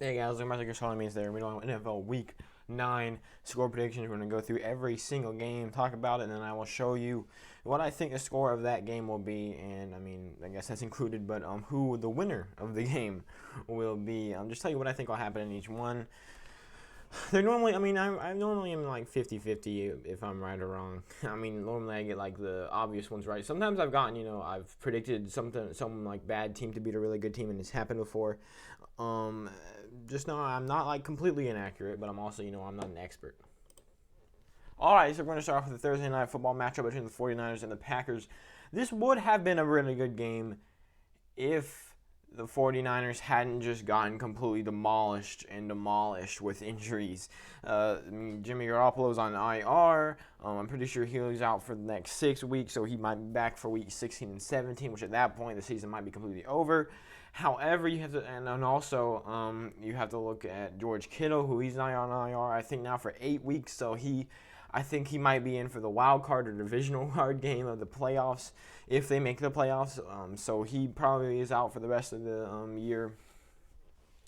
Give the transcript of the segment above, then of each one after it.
Hey guys, I'm Martha Charlie Means there. We don't have NFL Week 9 score predictions. We're going to go through every single game, talk about it, and then I will show you what I think the score of that game will be. And I guess that's included, but who the winner of the game will be. Just tell you what I think will happen in each one. They're normally, I normally am like 50-50 if I'm right or wrong. Normally I get like the obvious ones right. Sometimes I've gotten, I've predicted some like bad team to beat a really good team, and it's happened before. Just know I'm not like completely inaccurate, but I'm also, I'm not an expert. All right, so we're going to start off with the Thursday night football matchup between the 49ers and the Packers. This would have been a really good game if the 49ers hadn't just gotten completely demolished with injuries. Jimmy Garoppolo's on IR. I'm pretty sure he's out for the next 6 weeks, so he might be back for week 16 and 17, which at that point the season might be completely over. However, you have to, and also you have to look at George Kittle, who he's not on IR, I think now for 8 weeks, so I think he might be in for the wild card or divisional card game of the playoffs if they make the playoffs. So he probably is out for the rest of the year.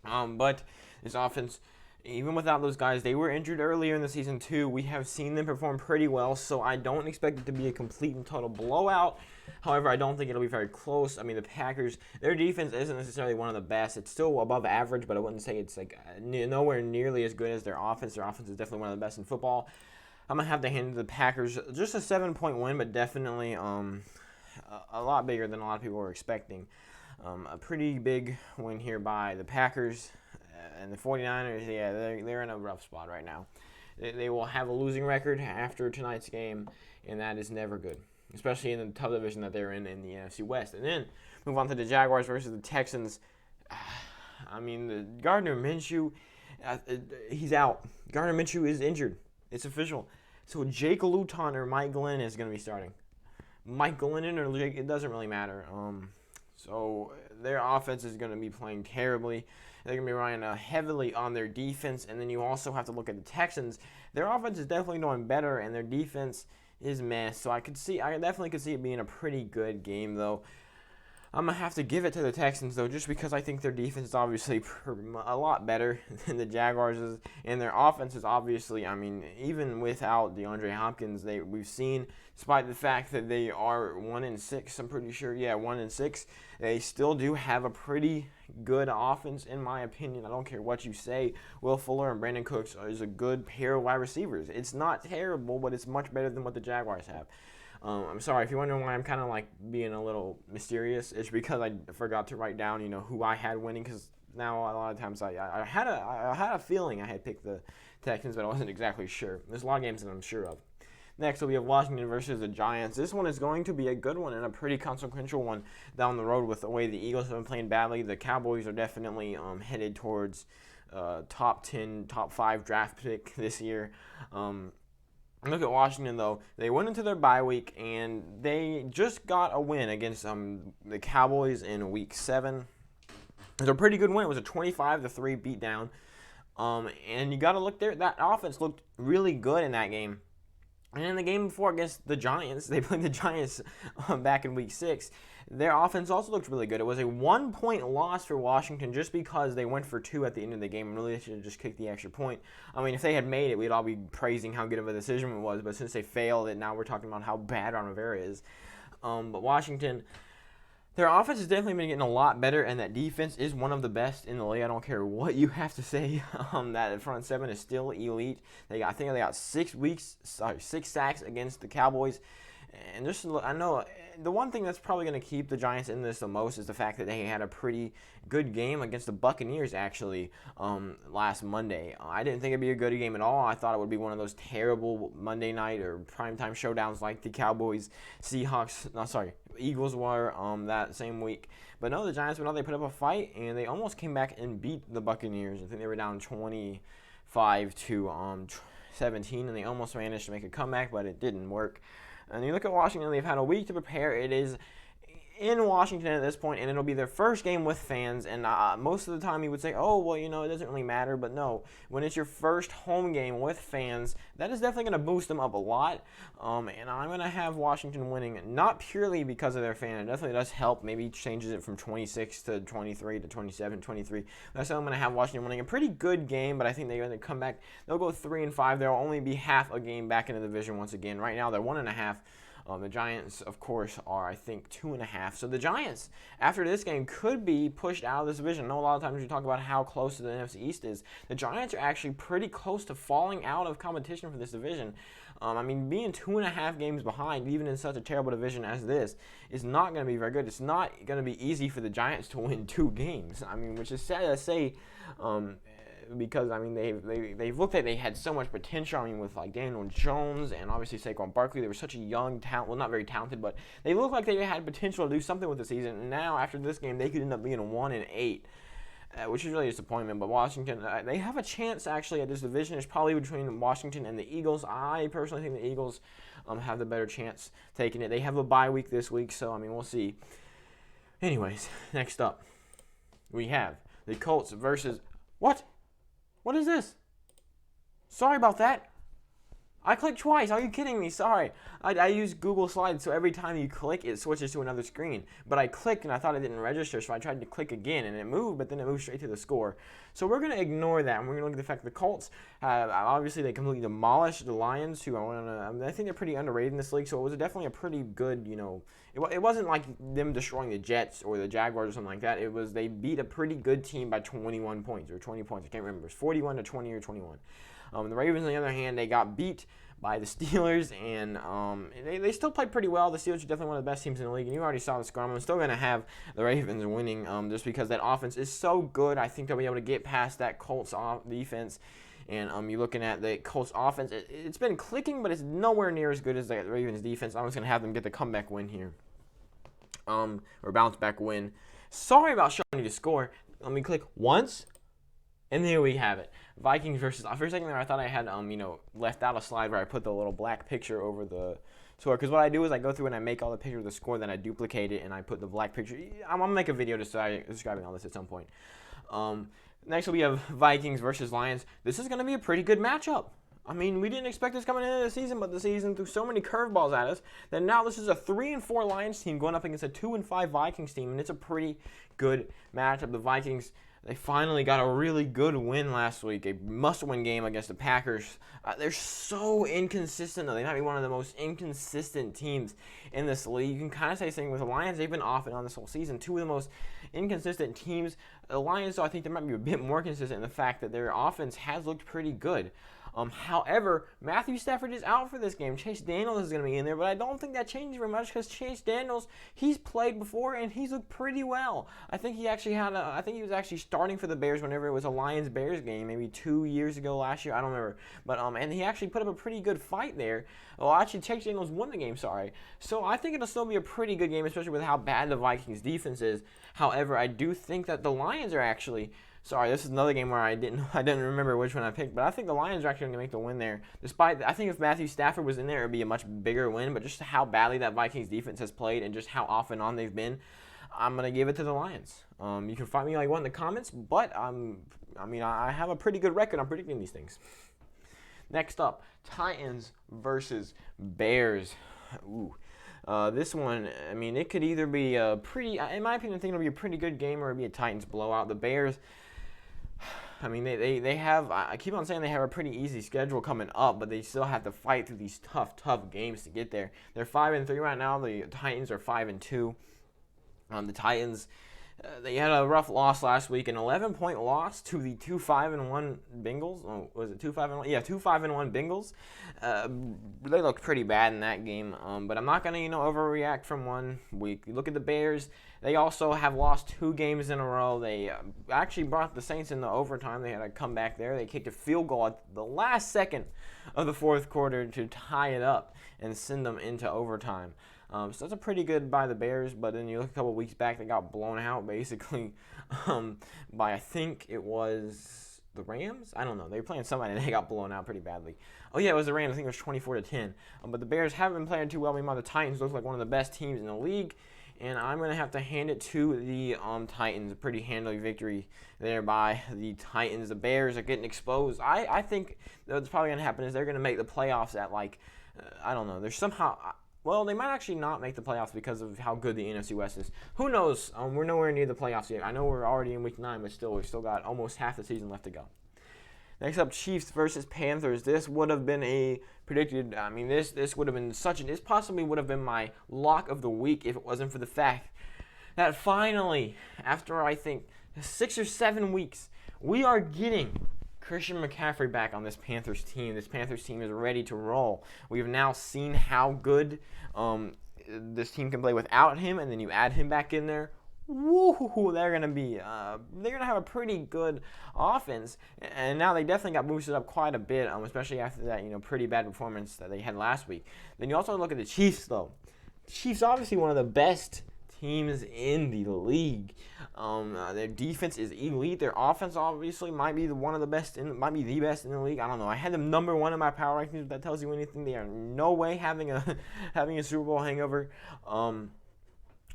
But this offense, even without those guys, they were injured earlier in the season too. We have seen them perform pretty well, so I don't expect it to be a complete and total blowout. However, I don't think it'll be very close. The Packers, their defense isn't necessarily one of the best. It's still above average, but I wouldn't say it's like nowhere nearly as good as their offense. Their offense is definitely one of the best in football. I'm going to have to hand the Packers just a 7-point win, but definitely a lot bigger than a lot of people were expecting. A pretty big win here by the Packers. And the 49ers, yeah, they're in a rough spot right now. They will have a losing record after tonight's game, and that is never good, especially in the tough division that they're in the NFC West. And then move on to the Jaguars versus the Texans. The Gardner Minshew, he's out. Gardner Minshew is injured. It's official. So Jake Luton or Mike Glennon is going to be starting. Mike Glennon or Jake, it doesn't really matter. So their offense is going to be playing terribly. They're going to be relying heavily on their defense. And then you also have to look at the Texans. Their offense is definitely doing better, and their defense is meh. So I definitely could see it being a pretty good game, though. I'm going to have to give it to the Texans, though, just because I think their defense is obviously a lot better than the Jaguars' and their offense is obviously, even without DeAndre Hopkins, we've seen, despite the fact that they are 1-6, I'm pretty sure, 1-6, they still do have a pretty good offense, in my opinion. I don't care what you say. Will Fuller and Brandon Cooks is a good pair of wide receivers. It's not terrible, but it's much better than what the Jaguars have. I'm sorry if you're wondering why I'm kind of like being a little mysterious. It's because I forgot to write down, who I had winning. Because now a lot of times I had a feeling I had picked the Texans, but I wasn't exactly sure. There's a lot of games that I'm sure of. Next, we have Washington versus the Giants. This one is going to be a good one and a pretty consequential one down the road with the way the Eagles have been playing badly. The Cowboys are definitely headed towards top 10, top 5 draft pick this year. Look at Washington, though. They went into their bye week, and they just got a win against the Cowboys in Week 7. It was a pretty good win. It was a 25-3 beatdown. And you got to look there. That offense looked really good in that game. And in the game before against the Giants, they played the Giants back in Week 6. Their offense also looked really good. It was a 1-point loss for Washington just because they went for 2 at the end of the game and really should have just kicked the extra point. If they had made it, we'd all be praising how good of a decision it was. But since they failed it, now we're talking about how bad Ron Rivera is. But Washington, their offense has definitely been getting a lot better, and that defense is one of the best in the league. I don't care what you have to say. That front 7 is still elite. I think they got 6 sacks against the Cowboys. And I know the one thing that's probably going to keep the Giants in this the most is the fact that they had a pretty good game against the Buccaneers, actually, last Monday. I didn't think it'd be a good game at all. I thought it would be one of those terrible Monday night or primetime showdowns like the Cowboys, Eagles were that same week. But no, the Giants went out, they put up a fight, and they almost came back and beat the Buccaneers. I think they were down 25-17, and they almost managed to make a comeback, but it didn't work. And you look at Washington, they've had a week to prepare. It in Washington at this point, and it'll be their first game with fans. And most of the time, you would say, "Oh, well, you know, it doesn't really matter." But no, when it's your first home game with fans, that is definitely going to boost them up a lot. And I'm going to have Washington winning, not purely because of their fan. It definitely does help. Maybe changes it from 26 to 23 to 27, 23. That's how I'm going to have Washington winning a pretty good game. But I think they're going to come back. They'll go 3-5. They'll only be half a game back in the division once again. Right now, they're 1.5. The Giants, of course, are, I think, 2.5. So the Giants, after this game, could be pushed out of this division. I know a lot of times you talk about how close the NFC East is. The Giants are actually pretty close to falling out of competition for this division. I mean, being 2.5 games behind, even in such a terrible division as this, is not going to be very good. It's not going to be easy for the Giants to win 2 games. I mean, which is sad to say, because I mean they've looked like they had so much potential. I mean, with like Daniel Jones and obviously Saquon Barkley, they were such a young talent. Well, not very talented, but they looked like they had potential to do something with the season. And now after this game, they could end up being 1-8, which is really a disappointment. But Washington, they have a chance actually at this division. It's probably between Washington and the Eagles. I personally think the Eagles have the better chance taking it. They have a bye week this week, so I mean we'll see. Anyways, next up, we have the Colts versus what? What is this? Sorry about that. I clicked twice. Are you kidding me? Sorry. I use Google Slides, so every time you click, it switches to another screen. But I clicked, and I thought it didn't register, so I tried to click again, and it moved, but then it moved straight to the score. So we're going to ignore that, and we're going to look at the fact that the Colts, obviously, they completely demolished the Lions, who I think they're pretty underrated in this league, so it was definitely a pretty good, you know, it wasn't like them destroying the Jets or the Jaguars or something like that. It was they beat a pretty good team by 21 points or 20 points. I can't remember. It was 41 to 20 or 21. The Ravens, on the other hand, they got beat by the Steelers, and they still played pretty well. The Steelers are definitely one of the best teams in the league, and you already saw the score. I'm still going to have the Ravens winning just because that offense is so good. I think they'll be able to get past that Colts defense. And you're looking at the Colts offense. It's been clicking, but it's nowhere near as good as the Ravens defense. I'm just going to have them get the comeback win here. Or bounce back win. Sorry about showing you the score. Let me click once. And there we have it. Vikings versus. For a second there, I thought I had left out a slide where I put the little black picture over the score. Because what I do is I go through and I make all the pictures of the score, then I duplicate it and I put the black picture. I'm gonna make a video describing all this at some point. Next we have Vikings versus Lions. This is gonna be a pretty good matchup. I mean, we didn't expect this coming into the season, but the season threw so many curveballs at us that now this is a 3-4 Lions team going up against a 2-5 Vikings team, and it's a pretty good matchup. The Vikings, they finally got a really good win last week, a must-win game against the Packers. They're so inconsistent, though. They might be one of the most inconsistent teams in this league. You can kind of say the same with the Lions. They've been off and on this whole season. 2 of the most inconsistent teams. The Lions, though, I think they might be a bit more consistent in the fact that their offense has looked pretty good. However, Matthew Stafford is out for this game. Chase Daniels is going to be in there, but I don't think that changes very much because Chase Daniels, he's played before and he's looked pretty well. I think he was actually starting for the Bears whenever it was a Lions-Bears game, maybe 2 years ago last year. I don't remember, but and he actually put up a pretty good fight there. Well, actually, Chase Daniels won the game. Sorry. So I think it'll still be a pretty good game, especially with how bad the Vikings defense is. However, I do think that the Lions are actually. Sorry, this is another game where I didn't remember which one I picked, but I think the Lions are actually going to make the win there. I think if Matthew Stafford was in there, it would be a much bigger win, but just how badly that Vikings defense has played and just how off and on they've been, I'm going to give it to the Lions. You can find me like one in the comments, but I have a pretty good record on predicting these things. Next up, Titans versus Bears. Ooh. This one, I mean, it could either be a pretty, in my opinion, I think it'll be a pretty good game or it'll be a Titans blowout. The Bears, I mean, they have, I keep on saying they have a pretty easy schedule coming up, but they still have to fight through these tough games to get there. They're 5-3 right now. The Titans are 5-2. The Titans, they had a rough loss last week, an 11-point loss to the 2-5-1 Bengals. Oh, was it 2-5-1? Yeah, 2-5-1 Bengals. They looked pretty bad in that game, but I'm not going to, overreact from 1 week. You look at the Bears. They also have lost 2 games in a row. They actually brought the Saints into overtime. They had a comeback there. They kicked a field goal at the last second of the fourth quarter to tie it up and send them into overtime. So that's a pretty good by the Bears, but then you look a couple weeks back, they got blown out basically by, I think it was the Rams? I don't know. They were playing somebody and they got blown out pretty badly. Oh yeah, it was the Rams. I think it was 24-10. But the Bears haven't been playing too well. Meanwhile, the Titans look like one of the best teams in the league. and I'm going to have to hand it to the Titans. A pretty handily victory there by the Titans. The Bears are getting exposed. I think what's probably going to happen is they're going to make the playoffs at, like, I don't know. There's somehow... Well, they might actually not make the playoffs because of how good the NFC West is. Who knows? We're nowhere near the playoffs yet. I know we're already in week 9, but still, we've still got almost half the season left to go. Next up, Chiefs versus Panthers. This would have been a predicted. I mean, this would have been this possibly would have been my lock of the week if it wasn't for the fact that finally, after I think 6 or 7 weeks, we are getting Christian McCaffrey back on this Panthers team. This Panthers team is ready to roll. We have now seen how good this team can play without him, and then you add him back in there. Woo! They're gonna have a pretty good offense, and now they definitely got boosted up quite a bit, especially after that pretty bad performance that they had last week. Then you also look at the Chiefs, though. The Chiefs obviously one of the best teams in the league. Their defense is elite. Their offense obviously might be the best in the league. I don't know. I had them number 1 in my power rankings. If that tells you anything, they are no way having a Super Bowl hangover.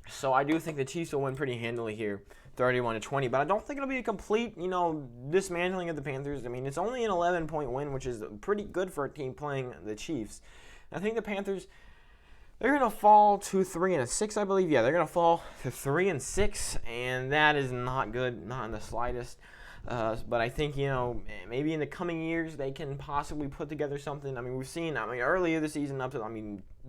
So I do think the Chiefs will win pretty handily here, 31-20. But I don't think it'll be a complete, dismantling of the Panthers. I mean, it's only an 11-point win, which is pretty good for a team playing the Chiefs. I think the Panthers, they're going to fall to 3-6, I believe. Yeah, they're going to fall to 3-6, and that is not good, not in the slightest. But I think, maybe in the coming years they can possibly put together something. I mean, we've seen, earlier this season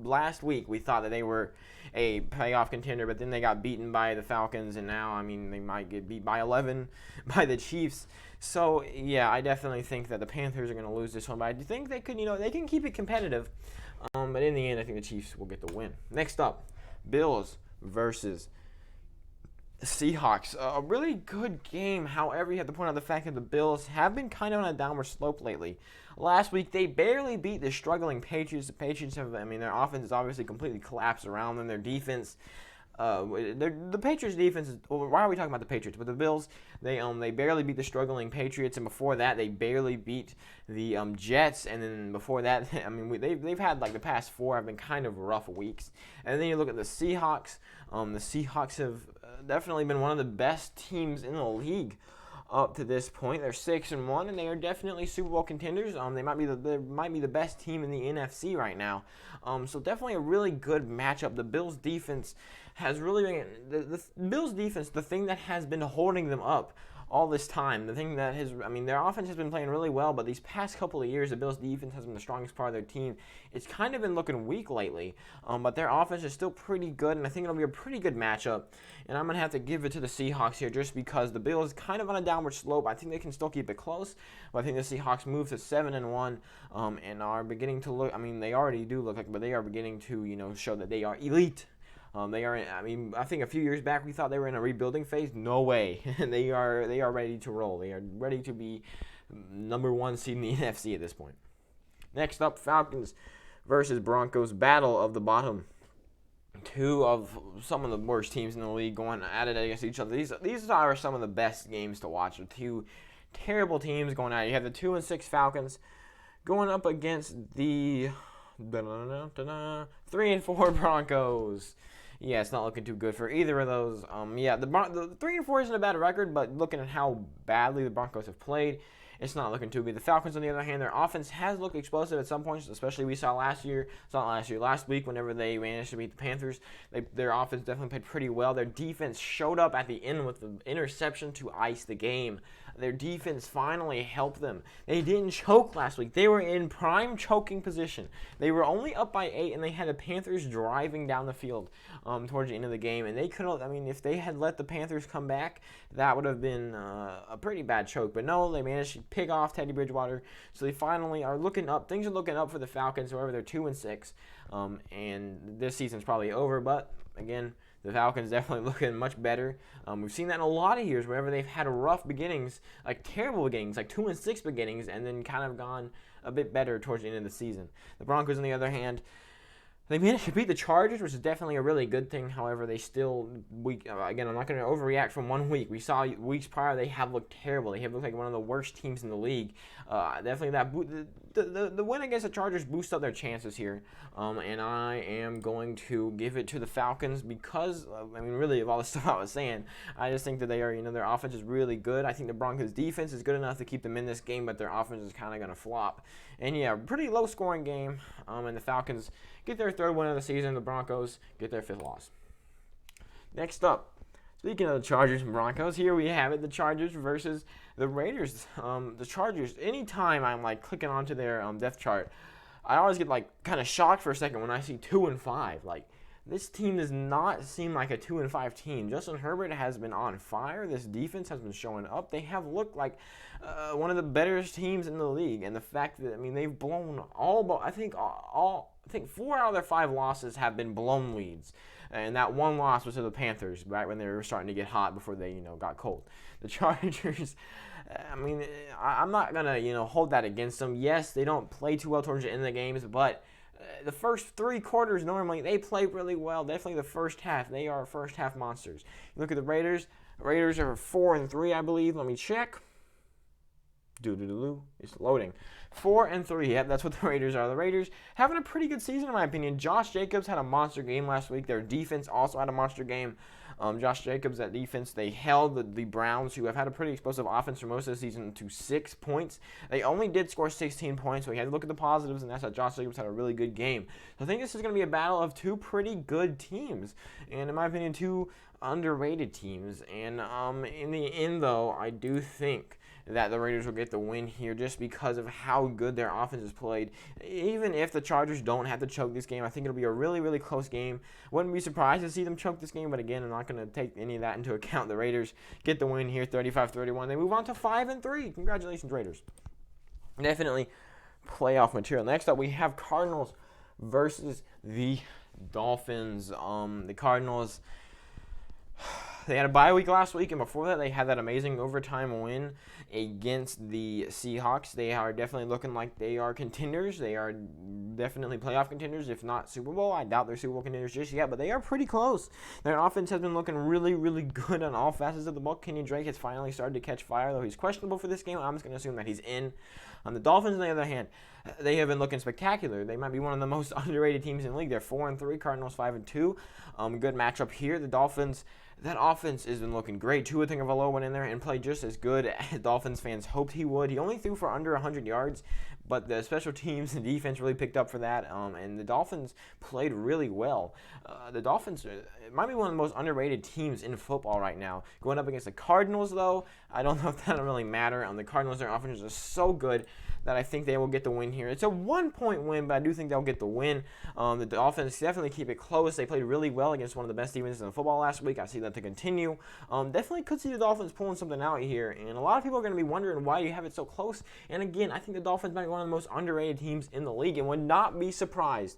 last week we thought that they were a playoff contender, but then they got beaten by the Falcons, and now, they might get beat by 11 by the Chiefs. So, yeah, I definitely think that the Panthers are going to lose this one, but I think they could, they can keep it competitive. But in the end, I think the Chiefs will get the win. Next up, Bills versus Seahawks. A really good game. However, you have to point out the fact that the Bills have been kind of on a downward slope lately. Last week, they barely beat the struggling Patriots. The Patriots have, their offense is obviously completely collapsed around them. Their defense, the Patriots' defense is. Well, why are we talking about the Patriots? But the Bills, they barely beat the struggling Patriots, and before that, they barely beat the Jets, and then before that, they've had the past 4 have been kind of rough weeks. And then you look at the Seahawks. The Seahawks have definitely been one of the best teams in the league up to this point. They're 6-1, and they are definitely Super Bowl contenders. They might be the best team in the NFC right now. So definitely a really good matchup. The Bills defense has really been the Bills defense. The thing that has been holding them up all this time. The thing that has, their offense has been playing really well, but these past couple of years, the Bills' defense has been the strongest part of their team. It's kind of been looking weak lately, but their offense is still pretty good, and I think it'll be a pretty good matchup. And I'm going to have to give it to the Seahawks here just because the Bills kind of on a downward slope. I think they can still keep it close, but I think the Seahawks move to 7-1 and are beginning to look, they already do look like, but they are beginning to, show that they are elite. They are. I think a few years back we thought they were in a rebuilding phase. No way. They are ready to roll. They are ready to be number 1 seed in the NFC at this point. Next up, Falcons versus Broncos. Battle of the bottom 2 of some of the worst teams in the league going at it against each other. These are some of the best games to watch. 2 terrible teams going at it. You have the 2-6 Falcons going up against the 3-4 Broncos. Yeah, it's not looking too good for either of those. The 3-4 isn't a bad record, but looking at how badly the Broncos have played, it's not looking too good. The Falcons, on the other hand, their offense has looked explosive at some points, especially we saw last week, whenever they managed to beat the Panthers. Their offense definitely played pretty well. Their defense showed up at the end with the interception to ice the game. Their defense finally helped them. They didn't choke last week. They were in prime choking position. They were only up by 8, and they had the Panthers driving down the field towards the end of the game. And they could have, if they had let the Panthers come back, that would have been a pretty bad choke. But no, they managed to pick off Teddy Bridgewater. So they finally are looking up. Things are looking up for the Falcons. However, they're 2-6, and this season's probably over. But again, the Falcons definitely looking much better. We've seen that in a lot of years whenever they've had rough beginnings, like terrible beginnings, like 2-6 beginnings, and then kind of gone a bit better towards the end of the season. The Broncos, on the other hand, they managed to beat the Chargers, which is definitely a really good thing. However, they still, again, I'm not going to overreact from 1 week. We saw weeks prior they have looked terrible. They have looked like one of the worst teams in the league. Definitely the the win against the Chargers boosts up their chances here, and I am going to give it to the Falcons because, I mean, really, of all the stuff I was saying, I just think that they are, their offense is really good. I think the Broncos' defense is good enough to keep them in this game, but their offense is kind of going to flop. And yeah, pretty low-scoring game, and the Falcons get their 3rd win of the season. The Broncos get their 5th loss. Next up, speaking of the Chargers and Broncos, here we have it, the Chargers versus the Raiders. The Chargers, anytime I'm like clicking onto their depth chart, I always get like kind of shocked for a second when I see 2-5. Like, this team does not seem like a 2-5 team. Justin Herbert has been on fire. This defense has been showing up. They have looked like one of the better teams in the league. And the fact that, I mean, they've blown I think 4 out of their 5 losses have been blown leads. And that one loss was to the Panthers, right when they were starting to get hot before they, got cold. The Chargers, I mean, I'm not going to, hold that against them. Yes, they don't play too well towards the end of the games, but the first 3 quarters normally, they play really well. Definitely the first half. They are first-half monsters. You look at the Raiders. The Raiders are 4-3, I believe. Let me check. It's loading. 4-3. Yep, that's what the Raiders are. The Raiders having a pretty good season, in my opinion. Josh Jacobs had a monster game last week. Their defense also had a monster game. Josh Jacobs, that defense, they held the Browns, who have had a pretty explosive offense for most of the season, to 6 points. They only did score 16 points, so we had to look at the positives, and that's that Josh Jacobs had a really good game. So I think this is going to be a battle of 2 pretty good teams, and in my opinion, 2 underrated teams. And in the end, though, I do think that the Raiders will get the win here just because of how good their offense is played. Even if the Chargers don't have to choke this game, I think it'll be a really, really close game. Wouldn't be surprised to see them choke this game, but again, I'm not going to take any of that into account. The Raiders get the win here, 35-31. They move on to 5-3. Congratulations, Raiders. Definitely playoff material. Next up, we have Cardinals versus the Dolphins. The Cardinals, they had a bye week last week, and before that, they had that amazing overtime win against the Seahawks. They are definitely looking like they are contenders. They are definitely playoff contenders, if not Super Bowl. I doubt they're Super Bowl contenders just yet, but they are pretty close. Their offense has been looking really, really good on all facets of the ball. Kenyon Drake has finally started to catch fire, though he's questionable for this game. I'm just going to assume that he's in. On the Dolphins, on the other hand, they have been looking spectacular. They might be one of the most underrated teams in the league. They're 4-3, Cardinals 5-2. Good matchup here. The Dolphins, that offense has been looking great. Tua Tagovailoa went in there and played just as good as Dolphins fans hoped he would. He only threw for under 100 yards, but the special teams and defense really picked up for that, and the Dolphins played really well. The Dolphins might be one of the most underrated teams in football right now. Going up against the Cardinals, though, I don't know if that'll really matter. The Cardinals, their offense is so good that I think they will get the win here. It's a 1-point win, but I do think they'll get the win. The Dolphins definitely keep it close. They played really well against one of the best defenses in football last week. I see that to continue. Definitely could see the Dolphins pulling something out here, and a lot of people are going to be wondering why you have it so close. And again, I think the Dolphins might be one of the most underrated teams in the league, and would not be surprised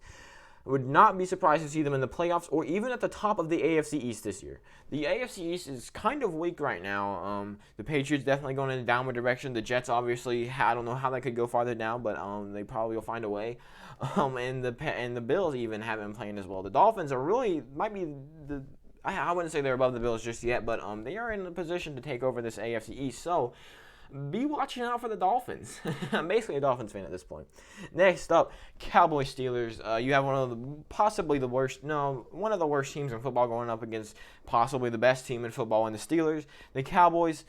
to see them in the playoffs or even at the top of the AFC East this year. The AFC East is kind of weak right now. The Patriots definitely going in a downward direction. The Jets, obviously, I don't know how that could go farther down, but they probably will find a way. And the Bills even haven't been playing as well. The Dolphins are really, might be I wouldn't say they're above the Bills just yet, but they are in a position to take over this AFC East. So be watching out for the Dolphins. I'm basically a Dolphins fan at this point. Next up, Cowboys Steelers. You have one of the worst teams in football going up against possibly the best team in football in the Steelers. The Cowboys,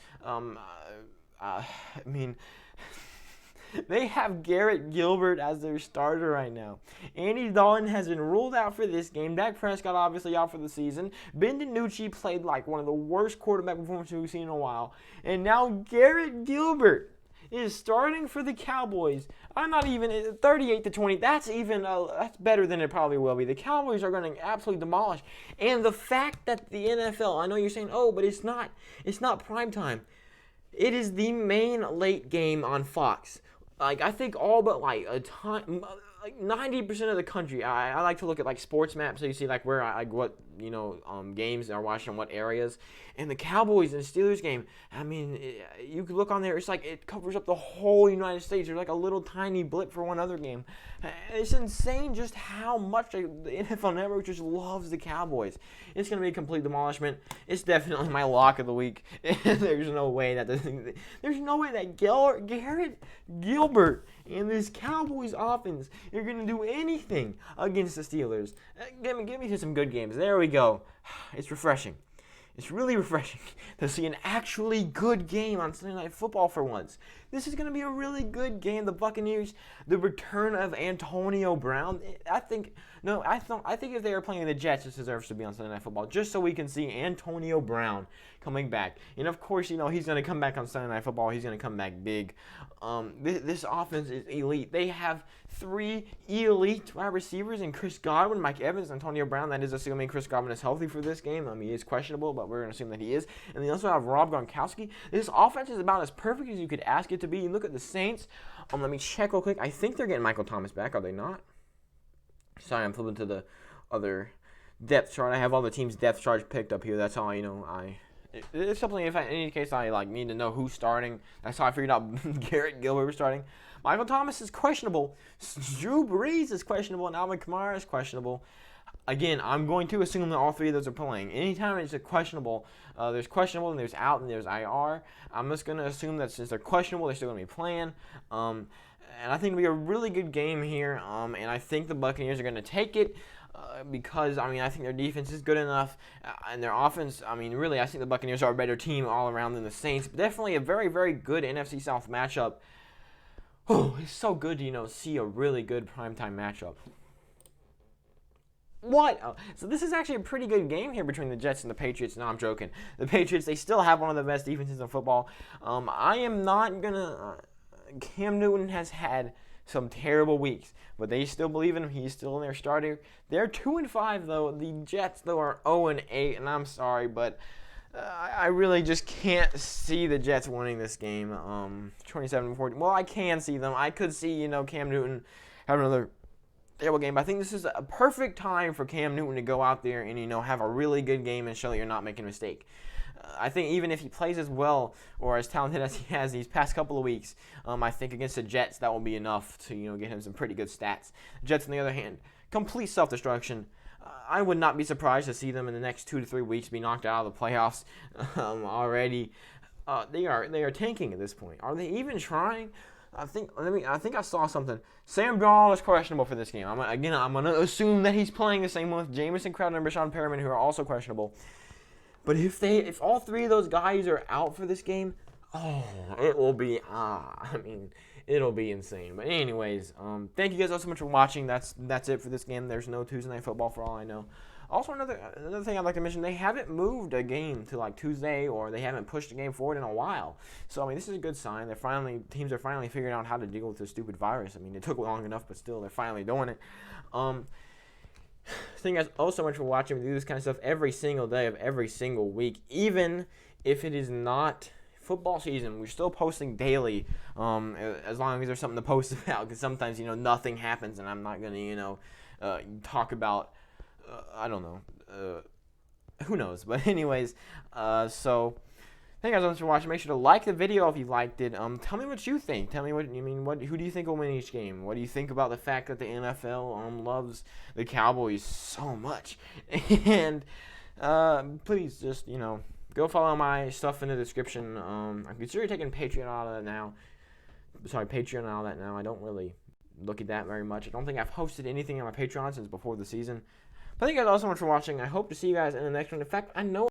they have Garrett Gilbert as their starter right now. Andy Dalton has been ruled out for this game. Dak Prescott obviously out for the season. Ben DiNucci played like one of the worst quarterback performances we've seen in a while. And now Garrett Gilbert is starting for the Cowboys. I'm not even 38-20. That's better than it probably will be. The Cowboys are going to absolutely demolish. And the fact that the NFL, I know you're saying, but it's not prime time. It is the main late game on Fox. I think all but 90% of the country. I like to look at sports maps so you see where what games are watching in what areas. And the Cowboys and Steelers game, you could look on there. It's it covers up the whole United States. There's a little tiny blip for one other game. It's insane just how much the NFL Network just loves the Cowboys. It's going to be a complete demolishment. It's definitely my lock of the week. There's no way that Garrett Gilbert And this Cowboys offense, you're going to do anything against the Steelers. Give me some good games. There we go. It's refreshing. It's really refreshing to see an actually good game on Sunday Night Football for once. This is going to be a really good game. The Buccaneers, the return of Antonio Brown. I think if they are playing the Jets, this deserves to be on Sunday Night Football, just so we can see Antonio Brown coming back. And of course, he's going to come back on Sunday Night Football. He's going to come back big. This offense is elite. They have 3 elite wide receivers in Chris Godwin, Mike Evans, Antonio Brown. That is assuming Chris Godwin is healthy for this game. He is questionable, but we're going to assume that he is. And they also have Rob Gronkowski. This offense is about as perfect as you could ask it to be. You look at the Saints. Let me check real quick. I think they're getting Michael Thomas back. Are they not? Sorry, I'm flipping to the other depth chart. I have all the teams' depth charts picked up here. That's how it's something. If in any case I need to know who's starting. That's how I figured out Garrett Gilbert was starting. Michael Thomas is questionable. Drew Brees is questionable, and Alvin Kamara is questionable. Again, I'm going to assume that all 3 of those are playing. Anytime it's a questionable, there's questionable and there's out and there's IR. I'm just going to assume that since they're questionable, they're still going to be playing. And I think it'll be a really good game here. And I think the Buccaneers are going to take it. Because, I think their defense is good enough, and their offense, really, I think the Buccaneers are a better team all around than the Saints. But definitely a very, very good NFC South matchup. Oh, it's so good to, see a really good primetime matchup. What? Oh, so this is actually a pretty good game here between the Jets and the Patriots. No, I'm joking. The Patriots, they still have one of the best defenses in football. I am not going to... Cam Newton has had some terrible weeks, but they still believe in him. He's still in their starter. They're 2-5 though. The Jets though are 0-8, and I'm sorry, but I really just can't see the Jets winning this game. 27-14. Well, I can see them. I could see Cam Newton having another terrible game. But I think this is a perfect time for Cam Newton to go out there and have a really good game and show that you're not making a mistake. I think even if he plays as well or as talented as he has these past couple of weeks, I think against the Jets that will be enough to get him some pretty good stats. Jets, on the other hand, complete self-destruction. I would not be surprised to see them in the next 2 to 3 weeks be knocked out of the playoffs already. They are tanking at this point. Are they even trying? I think I saw something. Sam Darnold is questionable for this game. I'm going to assume that he's playing the same with Jamison Crowder and Rashawn Perriman, who are also questionable. But if all 3 of those guys are out for this game, it will be it'll be insane. But anyways, thank you guys all so much for watching. That's it for this game. There's no Tuesday Night Football for all I know. Also, another thing I'd like to mention, they haven't moved a game to like Tuesday, or they haven't pushed a game forward in a while. So this is a good sign. Teams are finally figuring out how to deal with this stupid virus. It took long enough, but still they're finally doing it. Thank you guys all so much for watching. We do this kind of stuff every single day of every single week. Even if it is not football season, we're still posting daily, as long as there's something to post about, because sometimes, nothing happens, and I'm not going to, talk about, I don't know, who knows. But anyways, so... Thank you guys so much for watching. Make sure to like the video if you liked it. Tell me what you think. Tell me who do you think will win each game? What do you think about the fact that the NFL loves the Cowboys so much? And please just go follow my stuff in the description. I'm considering taking Patreon out of that now. Patreon out of that now. I don't really look at that very much. I don't think I've hosted anything on my Patreon since before the season. But thank you guys all so much for watching. I hope to see you guys in the next one. In fact, I know